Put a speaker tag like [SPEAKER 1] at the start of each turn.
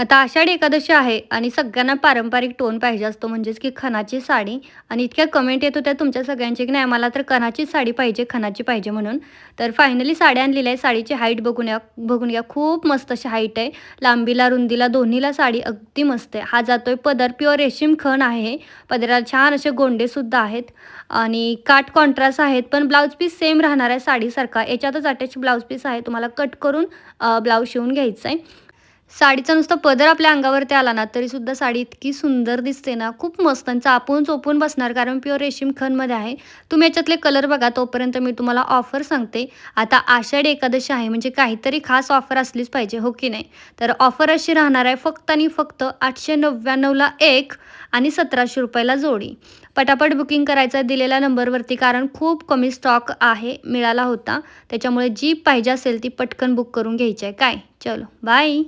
[SPEAKER 1] आता आषाढ एकादशी आहे आणि सगळ्यांना पारंपरिक टोन पाहिजे असतो म्हणजेच की खणाची साडी. आणि इतक्या कमेंट येत होत्या तुमच्या सगळ्यांची की नाही मला तर खणाची साडी पाहिजे, खणाची पाहिजे म्हणून. तर फायनली साडी आणलेली आहे. साडीची हाईट बघून घ्या. खूप मस्त अशी हाईट आहे. लांबीला, रुंदीला दोन्हीला साडी अगदी मस्त आहे. हा जातोय पदर, प्युअर रेशीम खण आहे हे. पदराला छान असे गोंडेसुद्धा आहेत आणि काठ कॉन्ट्रास्ट आहेत. पण ब्लाउज पीस सेम राहणार आहे साडीसारखा. याच्यातच अटॅच ब्लाउज पीस आहे. तुम्हाला कट करून ब्लाउज शिवून घ्यायचा आहे. साडीचा नुसता पदर आपल्या अंगावरती आला ना, तरीसुद्धा साडी इतकी सुंदर दिसते ना, खूप मस्त आणि चापून-चोपून बसणार कारण प्युअर रेशीम खणमध्ये आहे. तुम्ही याच्यातले कलर बघा, तोपर्यंत मी तुम्हाला ऑफर सांगते. आता आषाढी एकादशी आहे म्हणजे काहीतरी खास ऑफर असलीच पाहिजे, हो की नाही? तर ऑफर अशी राहणार आहे फक्त आणि फक्त 899ला 1 आणि ₹1700 जोडी. पटापट बुकिंग करायचं आहे दिलेल्या नंबरवरती कारण खूप कमी स्टॉक आहे, मिळाला होता. त्याच्यामुळे जी पाहिजे असेल ती पटकन बुक करून घ्यायची आहे. काय? चलो बाय.